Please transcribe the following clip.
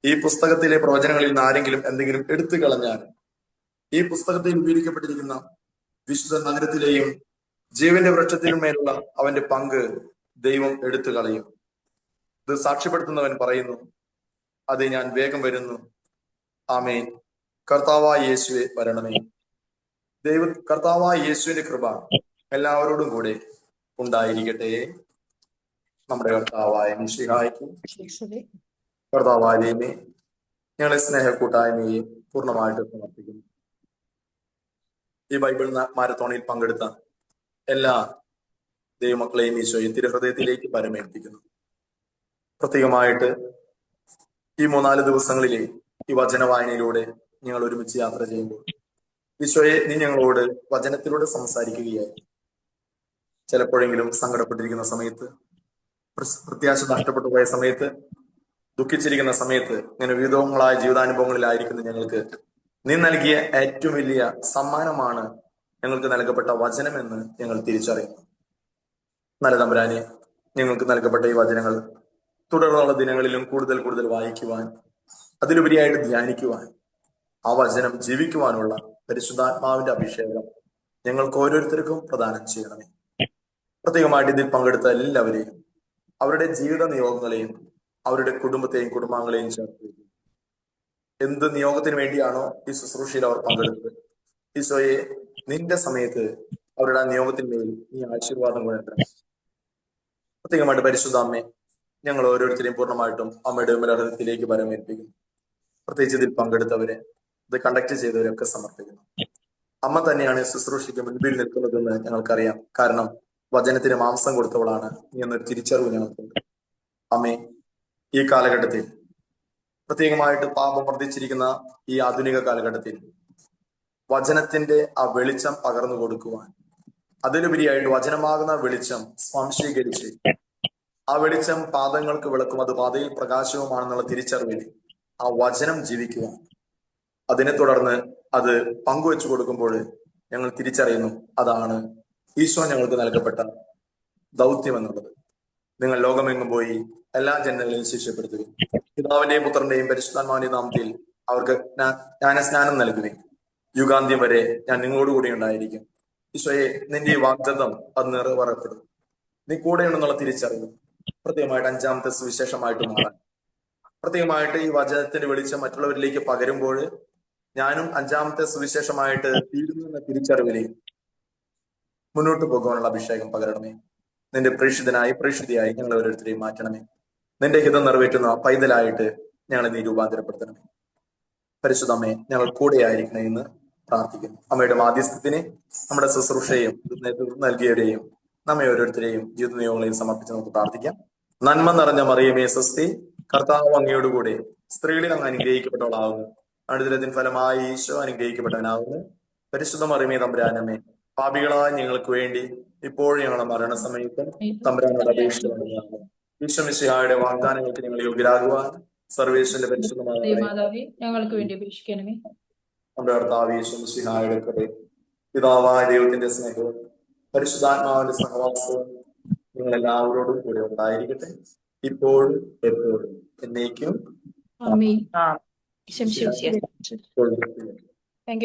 ഈ പുസ്തകത്തിലെ പ്രവചനങ്ങളിൽ നിന്ന് ആരെങ്കിലും എന്തെങ്കിലും എടുത്തു കളഞ്ഞാൽ ഈ പുസ്തകത്തിൽ വിവരിക്കപ്പെട്ടിരിക്കുന്ന വിശുദ്ധ നഗരത്തിലെയും ജീവന്റെ വൃക്ഷത്തിനുമേലുള്ള അവന്റെ പങ്ക് ദൈവം എടുത്തു കളയും. ഇത് സാക്ഷ്യപ്പെടുത്തുന്നവൻ പറയുന്നു, അത് ഞാൻ വേഗം വരുന്നു. ആമേൻ. കർത്താവായ യേശുവെ വരണമേ. കർത്താവായ യേശുവിന്റെ കൃപ എല്ലാവരോടും കൂടെ ഉണ്ടായിരിക്കട്ടെ. നമ്മുടെ കർത്താവായ മിശിഹായ്ക്ക് കർത്താവായ ദൈവമേ, ഞങ്ങളെ സ്നേഹ കൂട്ടായ്മയെ പൂർണ്ണമായിട്ട് സമർപ്പിക്കുന്നു. ഈ ബൈബിൾ മാരത്തോണിൽ പങ്കെടുത്ത എല്ലാ ദൈവമക്കളെയും ഈശോയെ തിരുഹൃദയത്തിലേക്ക് പരമേൽപ്പിക്കുന്നു. പ്രത്യേകമായിട്ട് ഈ 3-4 ദിവസങ്ങളിലെ ഈ വചന വായനയിലൂടെ ഞങ്ങൾ ഒരുമിച്ച് യാത്ര ചെയ്യുമ്പോൾ ഈശോയെ നീ ഞങ്ങളോട് വചനത്തിലൂടെ സംസാരിക്കുകയായി. ചിലപ്പോഴെങ്കിലും സങ്കടപ്പെട്ടിരിക്കുന്ന സമയത്ത്, പ്രത്യാശ നഷ്ടപ്പെട്ടു പോയ സമയത്ത്, ദുഃഖിച്ചിരിക്കുന്ന സമയത്ത്, ഇങ്ങനെ വിവിധങ്ങളായ ജീവിതാനുഭവങ്ങളിലായിരിക്കുന്ന ഞങ്ങൾക്ക് നീ നൽകിയ ഏറ്റവും വലിയ സമ്മാനമാണ് ഞങ്ങൾക്ക് നൽകപ്പെട്ട വചനമെന്ന് ഞങ്ങൾ തിരിച്ചറിയുന്നു. നല്ല തമ്പുരാനെ, ഞങ്ങൾക്ക് നൽകപ്പെട്ട ഈ വചനങ്ങൾ തുടർന്നുള്ള ദിനങ്ങളിലും കൂടുതൽ കൂടുതൽ വായിക്കുവാൻ, അതിലുപരിയായിട്ട് ധ്യാനിക്കുവാൻ, ആ വചനം ജീവിക്കുവാനുള്ള പരിശുദ്ധാത്മാവിന്റെ അഭിഷേകം ഞങ്ങൾക്ക് ഓരോരുത്തർക്കും പ്രദാനം ചെയ്യണമേ. പ്രത്യേകമായിട്ട് ഇതിൽ പങ്കെടുത്ത എല്ലാവരെയും, അവരുടെ ജീവിത നിയോഗങ്ങളെയും അവരുടെ കുടുംബത്തെയും കുടുംബാംഗങ്ങളെയും ചേർത്ത് എന്ത് നിയോഗത്തിന് വേണ്ടിയാണോ ഈ ശുശ്രൂഷയിൽ അവർ പങ്കെടുത്തത്, ഈശോയെ നിന്റെ സമയത്ത് അവരുടെ ആ നിയോഗത്തിന്മേൽ നീ ആശീർവാദം കൊണ്ടുവരണം. പ്രത്യേകമായിട്ട് പരിശുദ്ധ അമ്മേ, ഞങ്ങൾ ഓരോരുത്തരെയും പൂർണ്ണമായിട്ടും അമ്മയുടെ ഉമ്മലഹൃദയത്തിലേക്ക് പരമേൽപ്പിക്കുന്നു. പ്രത്യേകിച്ച് ഇതിൽ പങ്കെടുത്തവരെ, ഇത് കണ്ടക്ട് ചെയ്തവരൊക്കെ സമർപ്പിക്കുന്നു. അമ്മ തന്നെയാണ് ശുശ്രൂഷയ്ക്ക് മുൻപിൽ നിൽക്കുന്നതെന്ന് ഞങ്ങൾക്കറിയാം. കാരണം വചനത്തിന് മാംസം കൊടുത്തവളാണ് എന്നൊരു തിരിച്ചറിവ് ഞങ്ങൾക്കുണ്ട്. അമ്മേ, ഈ കാലഘട്ടത്തിൽ, പ്രത്യേകമായിട്ട് പാപം വർദ്ധിച്ചിരിക്കുന്ന ഈ ആധുനിക കാലഘട്ടത്തിൽ വചനത്തിന്റെ ആ വെളിച്ചം പകർന്നു കൊടുക്കുവാൻ, അതിലുപരിയായിട്ട് വചനമാകുന്ന വെളിച്ചം സ്വാംശീകരിച്ച് ആ വെളിച്ചം പാദങ്ങൾക്ക് വിളക്കും, അത് പാതയിൽ പ്രകാശവുമാണെന്നുള്ള തിരിച്ചറിവിൽ ആ വചനം ജീവിക്കുവാൻ, അതിനെ തുടർന്ന് അത് പങ്കുവെച്ചു കൊടുക്കുമ്പോൾ ഞങ്ങൾ തിരിച്ചറിയുന്നു അതാണ് ഈശോ ഞങ്ങൾക്ക് നൽകപ്പെട്ട ദൗത്യം എന്നുള്ളത്. നിങ്ങൾ ലോകമെങ്ങും പോയി എല്ലാ ജനങ്ങളെയും ശിഷ്യപ്പെടുത്തുകയും പിതാവിന്റെയും പുത്രന്റെയും പരിശുദ്ധാത്മാവിന്റെയും നാമത്തിൽ അവർക്ക് ജ്ഞാനസ്നാനം നൽകുകയും യുഗാന്ത്യം വരെ ഞാൻ നിങ്ങളോടുകൂടി ഉണ്ടായിരിക്കും. ഈശോയെ, നിന്റെ ഈ വാഗ്ദത്തം അത് നിറവേറപ്പെടും. നീ കൂടെയുണ്ടെന്നുള്ള തിരിച്ചറിവ് പ്രത്യേകമായിട്ട് 5-ാമത്തെ സുവിശേഷമായിട്ട് മാറാൻ, പ്രത്യേകമായിട്ട് ഈ വചനത്തിന്റെ വെളിച്ചം മറ്റുള്ളവരിലേക്ക് പകരുമ്പോൾ ഞാനും 5-ാമത്തെ സുവിശേഷമായിട്ട് തീരുന്നു എന്ന തിരിച്ചറിവിൽ മുന്നോട്ട് പോകാനുള്ള അഭിഷേകം പകരണമേ. നിന്റെ പ്രേക്ഷിതനായി പ്രേക്ഷിതയായി ഞങ്ങൾ ഓരോരുത്തരെയും മാറ്റണമേ. നിന്റെ ഹിതം നിറവേറ്റുന്ന പൈതലായിട്ട് ഞങ്ങളെ നീ രൂപാന്തരപ്പെടുത്തണമേ. പരിശുദ്ധമ്മേ, ഞങ്ങൾ കൂടെ ആയിരിക്കണേ എന്ന് പ്രാർത്ഥിക്കുന്നു. അമ്മയുടെ മാധ്യസ്ഥത്തിന് നമ്മുടെ ശുശ്രൂഷയും നേതൃത്വം നൽകിയവരെയും നമ്മെ ഓരോരുത്തരെയും ജീവിത നിയോഗങ്ങളെയും സമർപ്പിച്ച് നമുക്ക് പ്രാർത്ഥിക്കാം. നന്മ നിറഞ്ഞ മറിയമേ സ്വസ്തി, കർത്താവ് അങ്ങയോടുകൂടെ സ്ത്രീകളിൽ അങ്ങ് അനുഗ്രഹിക്കപ്പെട്ടവളാകുന്നു. അനുദിനത്തിൻ ഫലമായി ഈശോ അനുഗ്രഹിക്കപ്പെട്ടവനാകുന്നു. പരിശുദ്ധ മറിയമേ തമ്പുരാനമ്മേ, പാപികളായ ഞങ്ങൾക്ക് വേണ്ടി ഇപ്പോഴും ഞങ്ങളുടെ മരണസമയത്തും തമ്പുരാനോട് അപേക്ഷിച്ചു. ഈശോ മിശിഹായുടെ വാഗ്ദാനങ്ങൾക്ക് ഞങ്ങൾ യോഗ്യരാകുവാൻ സർവേശ്വരന്റെ പരിശുദ്ധമായ ഞങ്ങൾക്ക് വേണ്ടി അപേക്ഷിക്കണമേ. നമ്മുടെ കർത്താവ് ഈശോ മിശിഹായുടെ കൃപയും പിതാവായ ദൈവത്തിന്റെ സ്നേഹവും പരിശുദ്ധാത്മാവിന്റെ സഹവാസവും നിങ്ങൾ എല്ലാവരോടും കൂടെ ഉണ്ടായിരിക്കട്ടെ, ഇപ്പോഴും എപ്പോഴും എന്നേക്കും. ആമേൻ. Thank U.